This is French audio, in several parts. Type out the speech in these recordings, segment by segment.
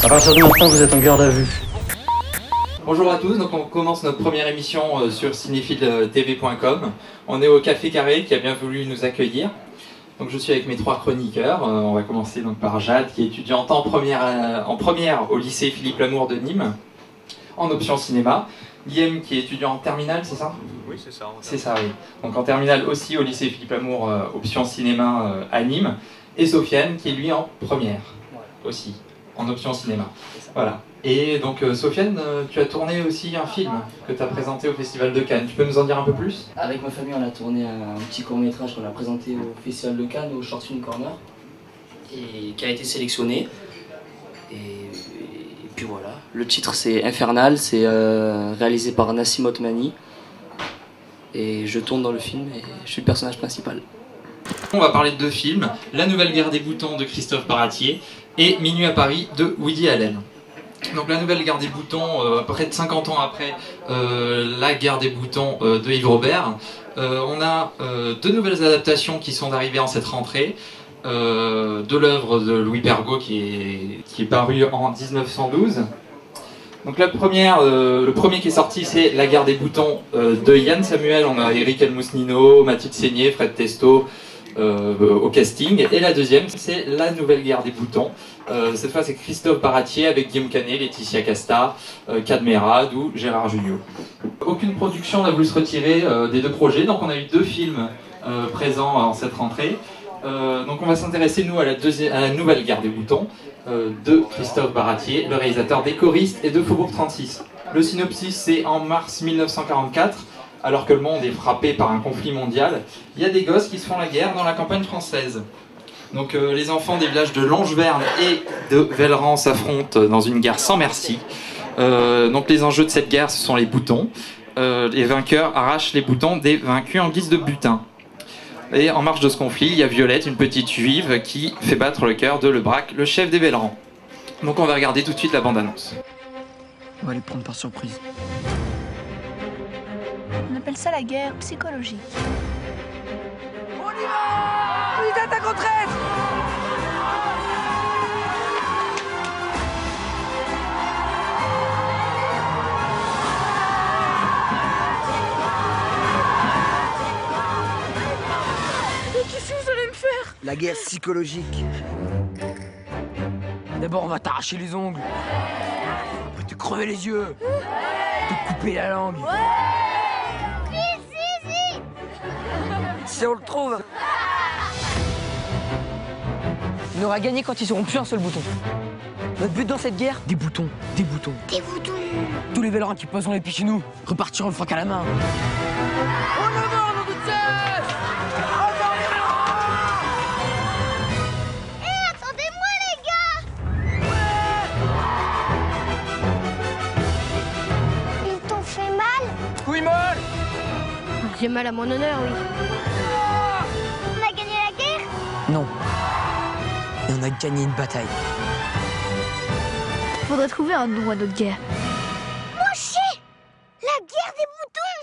À partir de maintenant, vous êtes en garde à vue. Bonjour à tous, donc on commence notre première émission sur cinéphile-tv.com. On est au Café Carré qui a bien voulu nous accueillir. Donc je suis avec mes trois chroniqueurs. On va commencer donc par Jade qui est étudiante en première au lycée Philippe Lamour de Nîmes, en option cinéma. Guillaume qui est étudiant en terminale, c'est ça? Oui, c'est ça. C'est ça, oui. Donc en terminale aussi au lycée Philippe Lamour, option cinéma à Nîmes. Et Sofiane qui est lui en première aussi, en option cinéma. Voilà. Et donc Sofiane, tu as tourné aussi un film que tu as présenté au Festival de Cannes. Tu peux nous en dire un peu plus? Avec ma famille, on a tourné un petit court-métrage qu'on a présenté au Festival de Cannes, au Short Film Corner, et qui a été sélectionné. Et puis voilà. Le titre c'est Infernal, c'est réalisé par Nassim Otmani. Et je tourne dans le film et je suis le personnage principal. On va parler de deux films, La Nouvelle Guerre des Boutons de Christophe Baratier et Minuit à Paris de Woody Allen. Donc La Nouvelle Guerre des Boutons, près de 50 ans après La Guerre des Boutons de Yves Robert, on a deux nouvelles adaptations qui sont arrivées en cette rentrée, de l'œuvre de Louis Pergaud qui est paru en 1912. Donc la première, le premier qui est sorti, c'est La Guerre des Boutons de Yann Samuel. On a Eric Elmousnino, Mathilde Seigné, Fred Testo au casting. Et la deuxième, c'est La Nouvelle Guerre des Boutons. Cette fois, c'est Christophe Baratier avec Guillaume Canet, Laetitia Casta, Cadmerade ou Gérard Jugnot. Aucune production n'a voulu se retirer des deux projets, donc on a eu deux films présents en cette rentrée. Donc on va s'intéresser nous à la Nouvelle Guerre des Boutons de Christophe Baratier, le réalisateur des Choristes et de Faubourg 36. Le synopsis, c'est en mars 1944, alors que le monde est frappé par un conflit mondial, il y a des gosses qui se font la guerre dans la campagne française. Donc les enfants des villages de Longeverne et de Velleran s'affrontent dans une guerre sans merci. Donc les enjeux de cette guerre, ce sont les boutons. Les vainqueurs arrachent les boutons des vaincus en guise de butin. Et en marge de ce conflit, il y a Violette, une petite juive, qui fait battre le cœur de Lebrac, le chef des Vellerans. Donc on va regarder tout de suite la bande-annonce. On va les prendre par surprise. On appelle ça la guerre psychologique. On y va! Unité attaque en traite! Qu'est-ce que vous allez me faire? La guerre psychologique. D'abord, on va t'arracher les ongles. Après, te crever les yeux. Te couper la langue. Si on le trouve. On aura gagné quand ils seront plus un seul bouton. Notre but dans cette guerre, des boutons, des boutons. Des boutons. Tous les Vellerans qui poseront les pieds chez nous repartiront le froc à la main. En avant, nom de Zeus! En avant, les Vellerans! Attendez-moi les gars! Ils t'ont fait mal? Couille molle! J'ai mal à mon honneur, oui. On a gagné la guerre? Non. Et on a gagné une bataille. Faudrait trouver un nom à notre guerre. Mon chien! La guerre des boutons!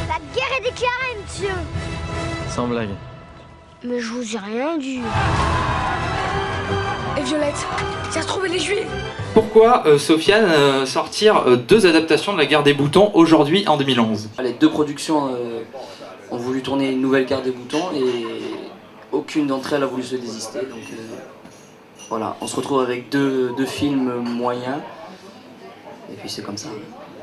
La guerre est déclarée, monsieur! Sans blague. Mais je vous ai rien dit. Et Violette, ça se trouvait les Juifs! Pourquoi, Sofiane, sortir deux adaptations de La Guerre des Boutons aujourd'hui en 2011? Les deux productions ont voulu tourner Une Nouvelle Guerre des Boutons et aucune d'entre elles a voulu se désister. Donc voilà, on se retrouve avec deux films moyens. Et puis c'est comme ça.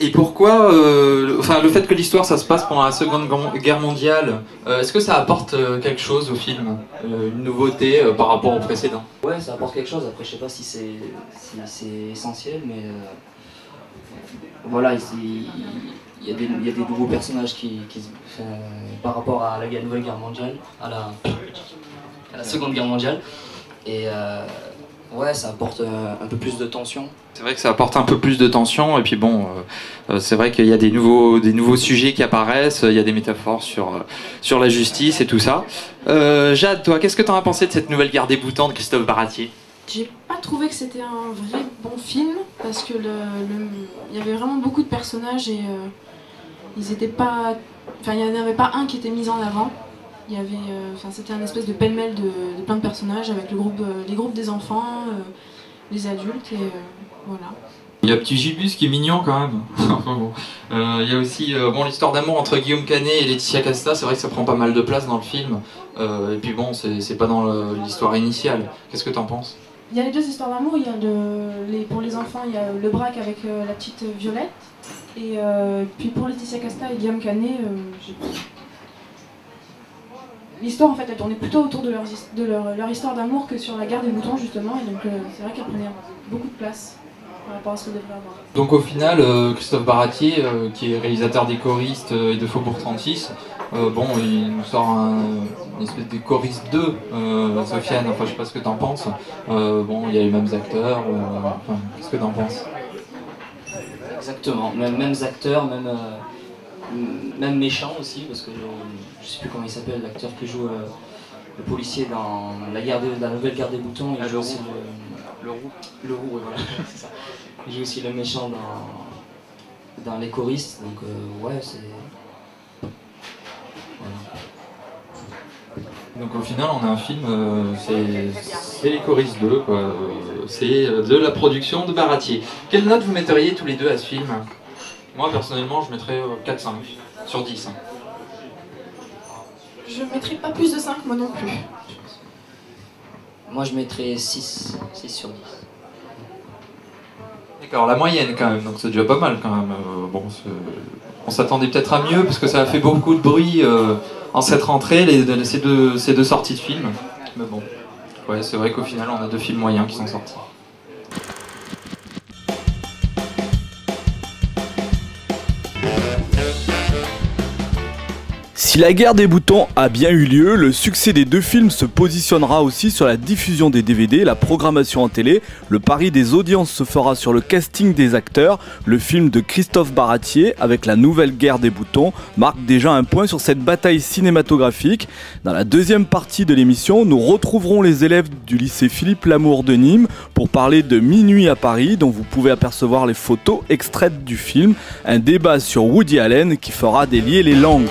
Et pourquoi, le fait que l'histoire ça se passe pendant la Seconde Guerre mondiale, est-ce que ça apporte quelque chose au film, une nouveauté par rapport au précédent? Ouais, ça apporte quelque chose. Après, je sais pas si c'est essentiel, mais voilà, il y a des nouveaux personnages par rapport à la Nouvelle Guerre mondiale, à la Seconde Guerre mondiale, et ouais, ça apporte un peu plus de tension. C'est vrai que ça apporte un peu plus de tension, et puis bon, c'est vrai qu'il y a des nouveaux sujets qui apparaissent, il y a des métaphores sur la justice et tout ça. Jade, toi, qu'est-ce que tu en as pensé de cette Nouvelle Guerre des Boutons de Christophe Baratier? J'ai pas trouvé que c'était un vrai bon film, parce que il y avait vraiment beaucoup de personnages et ils étaient pas... Enfin, il n'y en avait pas un qui était mis en avant. Il y avait, c'était un espèce de pêle-mêle de plein de personnages avec les groupes des enfants, les adultes et voilà. Il y a Petit Gibus qui est mignon quand même. Il y a aussi l'histoire d'amour entre Guillaume Canet et Laetitia Casta, c'est vrai que ça prend pas mal de place dans le film. Et puis bon, c'est pas dans l'histoire initiale. Qu'est-ce que t'en penses? Il y a les deux histoires d'amour, il y a pour les enfants, il y a le braque avec la petite Violette. Et puis pour Laetitia Casta et Guillaume Canet, l'histoire en fait elle tournait plutôt autour de leur histoire d'amour que sur la guerre des boutons justement. Et donc c'est vrai qu'elle prenait beaucoup de place par rapport à ce qu'on devrait avoir. Donc au final, Christophe Baratier, qui est réalisateur des choristes et de Faubourg 36, il nous sort une espèce de choriste 2, Sofiane, enfin je sais pas ce que t'en penses. Il y a les mêmes acteurs, qu'est-ce que t'en penses? Exactement, mêmes acteurs, même méchants aussi, parce que je sais plus comment il s'appelle, l'acteur qui joue le policier dans la nouvelle guerre des boutons, il joue aussi le roux, ouais, voilà, c'est ça. Il joue aussi le méchant dans les choristes, donc ouais, c'est... Voilà. Donc au final on a un film, c'est les choristes 2, quoi. C'est de la production de Baratier. Quelle note vous metteriez tous les deux à ce film? Moi personnellement je mettrais 4-5 sur 10. Je mettrais pas plus de 5 moi non plus. Moi je mettrais 6 sur 10. D'accord, la moyenne quand même, donc c'est déjà pas mal quand même. On s'attendait peut-être à mieux parce que ça a fait beaucoup de bruit en cette rentrée, ces deux sorties de films. Mais bon, ouais, c'est vrai qu'au final on a 2 films moyens qui sont sortis. Si la guerre des boutons a bien eu lieu, le succès des 2 films se positionnera aussi sur la diffusion des DVD, la programmation en télé. Le pari des audiences se fera sur le casting des acteurs. Le film de Christophe Baratier, avec la nouvelle guerre des boutons, marque déjà un point sur cette bataille cinématographique. Dans la deuxième partie de l'émission, nous retrouverons les élèves du lycée Philippe Lamour de Nîmes pour parler de Minuit à Paris, dont vous pouvez apercevoir les photos extraites du film. Un débat sur Woody Allen qui fera délier les langues.